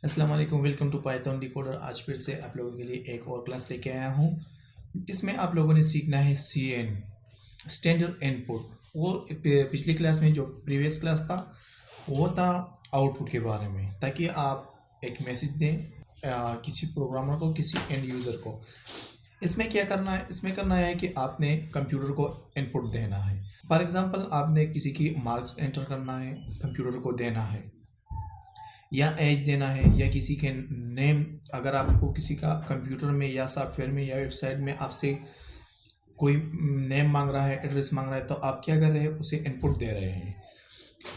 अस्सलाम वालेकुम, welcome to Python decoder. आज फिर से आप लोगों के लिए एक और क्लास लेके आया हूँ। इसमें आप लोगों ने सीखना है CN स्टैंडर्ड इनपुट। वो पिछली क्लास में जो प्रीवियस क्लास था वो था आउटपुट के बारे में, ताकि आप एक मैसेज दें किसी प्रोग्रामर को, किसी एंड यूज़र को। इसमें क्या करना है, इसमें करना है कि आपने कंप्यूटर को इनपुट देना है। फॉर एग्जांपल आपने किसी की मार्क्स एंटर करना है, कंप्यूटर को देना है, या एज देना है, या किसी के नेम। अगर आपको किसी का कंप्यूटर में या सॉफ्टवेयर में या वेबसाइट में आपसे कोई नेम मांग रहा है, एड्रेस मांग रहा है, तो आप क्या कर रहे हैं, उसे इनपुट दे रहे हैं।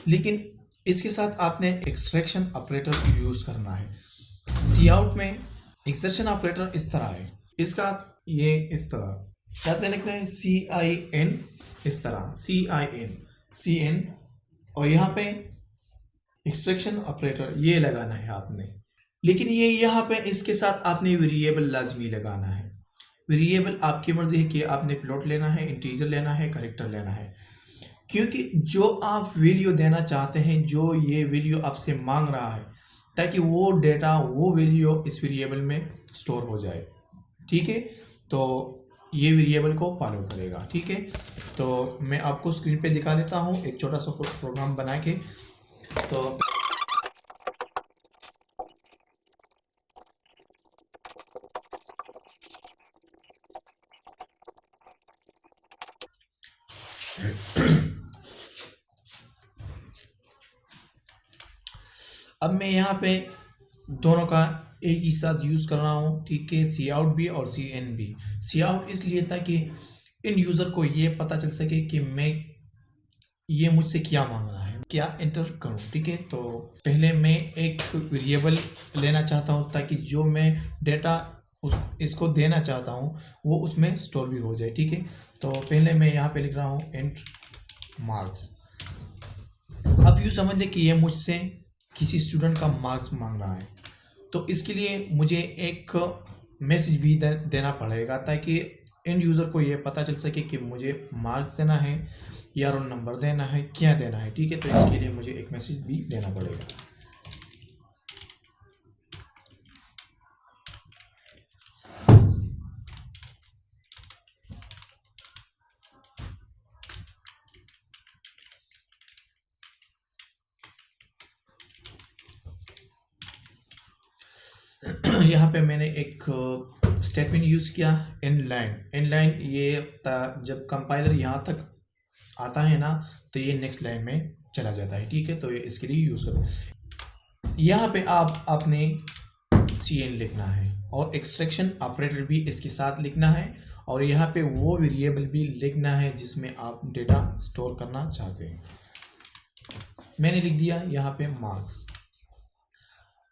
लेकिन इसके साथ आपने एक्सट्रैक्शन ऑपरेटर यूज़ करना है। सी आउट में एक्सट्रैक्शन ऑपरेटर इस तरह है, इसका ये इस तरह क्या लिखना है, CIN, इस तरह CIN, और यहाँ पे एक्सट्रैक्शन ऑपरेटर ये लगाना है आपने। लेकिन ये यहाँ पे इसके साथ आपने वेरिएबल लाजमी लगाना है। वेरिएबल आपकी मर्जी है कि आपने फ्लोट लेना है, इंटीजर लेना है, कैरेक्टर लेना है, क्योंकि जो आप वैल्यू देना चाहते हैं, जो ये वैल्यू आपसे मांग रहा है, ताकि वो डेटा, वो वैल्यू इस वेरिएबल में स्टोर हो जाए। ठीक है, तो ये वेरिएबल को फॉलो करेगा। ठीक है, तो मैं आपको स्क्रीन पे दिखा देता हूँ एक छोटा सा प्रोग्राम बना के। तो अब मैं यहाँ पे दोनों का एक ही साथ यूज़ कर रहा हूँ। ठीक है, सी आउट भी और CN भी। सी आउट इसलिए ताकि इन यूज़र को ये पता चल सके कि मैं, ये मुझसे क्या मांग रहा है, क्या एंटर करूँ। ठीक है, तो पहले मैं एक वेरिएबल लेना चाहता हूँ, ताकि जो मैं डेटा इसको देना चाहता हूँ वो उसमें स्टोर भी हो जाए। ठीक है, तो पहले मैं यहाँ पे लिख रहा हूँ इंट मार्क्स। अब यूँ समझ लें कि ये मुझसे किसी स्टूडेंट का मार्क्स मांग रहा है, तो इसके लिए मुझे एक मैसेज भी देना पड़ेगा, ताकि एंड यूज़र को ये पता चल सके कि मुझे मार्क्स देना है या रोल नंबर देना है, क्या देना है। ठीक है, तो इसके लिए मुझे एक मैसेज भी देना पड़ेगा। यहाँ पे मैंने एक स्टेटमेंट यूज़ किया, एंड लाइन ये जब कंपाइलर यहाँ तक आता है ना, तो ये नेक्स्ट लाइन में चला जाता है। ठीक है, तो ये इसके लिए यूज़ करें। यहाँ पे आप अपने CN लिखना है, और एक्सट्रैक्शन ऑपरेटर भी इसके साथ लिखना है, और यहाँ पे वो वेरिएबल भी लिखना है जिसमें आप डेटा स्टोर करना चाहते हैं। मैंने लिख दिया यहाँ पे मार्क्स।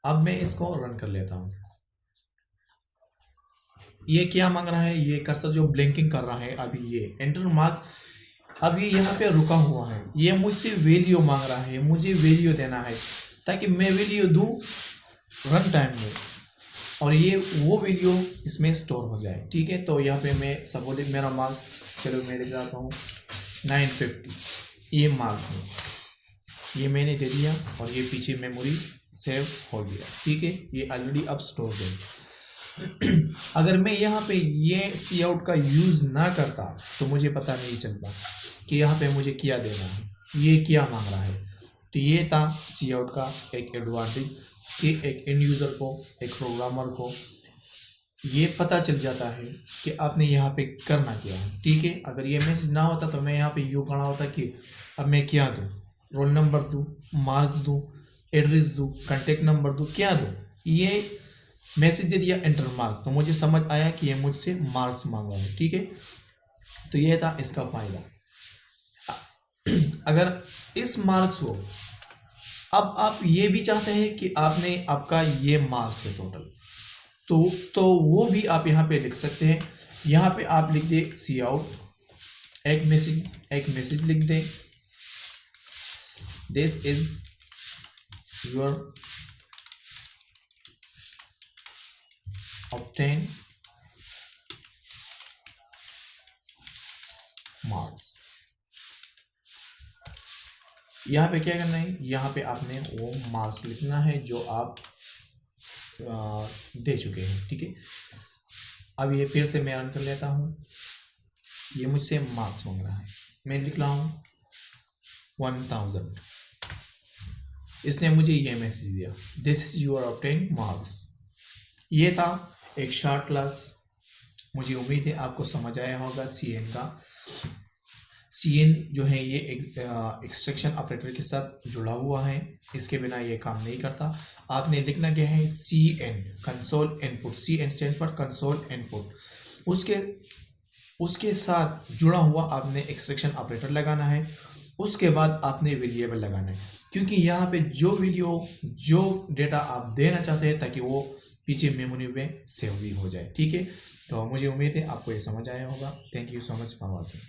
अब मैं इसको रन कर लेता हूँ। ये क्या मांग रहा है, ये कर्सर जो ब्लिंकिंग कर रहा है अभी, ये एंटर मार्क्स। अब ये यहाँ पे रुका हुआ है, ये मुझसे वैल्यू मांग रहा है, मुझे वैल्यू देना है, ताकि मैं वैल्यू दूँ रन टाइम में, और ये वो वैल्यू इसमें स्टोर हो जाए। ठीक है, तो यहाँ पे मैं सपोज मेरा मार्क्स, चलो मैं लिख जाता हूँ 950, ये मार्क्स है, ये मैंने दे दिया, और ये पीछे मेमोरी सेव हो गया। ठीक है, ये ऑलरेडी अब स्टोर है। अगर मैं यहाँ पे ये सी आउट का यूज़ ना करता, तो मुझे पता नहीं चलता कि यहाँ पे मुझे क्या देना है, ये क्या मांग रहा है। तो ये था सी आउट का एक एडवांटेज, कि एक एंड यूज़र को, एक प्रोग्रामर को ये पता चल जाता है कि आपने यहाँ पे करना क्या है। ठीक है, अगर ये मैसेज ना होता तो मैं यहाँ पे यूँ करना होता कि अब मैं क्या दूँ, रोल नंबर दूँ, मार्क्स दूँ, एड्रेस दूँ, कॉन्टेक्ट नंबर दूँ, क्या दूँ। ये मैसेज दे दिया एंटर मार्क्स, तो मुझे समझ आया कि ये मुझसे मार्क्स मांग रहा है। ठीक है, तो ये था इसका फायदा। अगर इस मार्क्स को, अब आप ये भी चाहते हैं कि आपने आपका ये मार्क्स है टोटल, तो वो भी आप यहाँ पे लिख सकते हैं। यहाँ पे आप लिख दे सी आउट, एक मैसेज लिख दें, this is your obtain marks. यहाँ पे क्या करना है, यहाँ पे आपने वो मार्क्स लिखना है जो आप दे चुके हैं। ठीक है, अब ये फिर से मैं रन कर लेता हूँ। ये मुझसे मार्क्स मांग रहा है, मैं लिख रहा हूँ 1000। इसने मुझे ये मैसेज दिया, this is your obtain marks. ये था एक शॉर्ट क्लास। मुझे उम्मीद है आपको समझ आया होगा CN का। CN जो है ये एक्सट्रैक्शन ऑपरेटर के साथ जुड़ा हुआ है, इसके बिना ये काम नहीं करता। आपने लिखना क्या है, CN console input. CN stand for console input. उसके साथ जुड़ा हुआ आपने एक्सट्रैक्शन ऑपरेटर लगाना है। उसके बाद आपने वेरिएबल लगाना है, क्योंकि यहाँ पे जो डेटा आप देना चाहते हैं ताकि वो पीछे मेमोरी में सेव भी हो जाए। ठीक है, तो मुझे उम्मीद है आपको ये समझ आया होगा। Thank you so much for watching.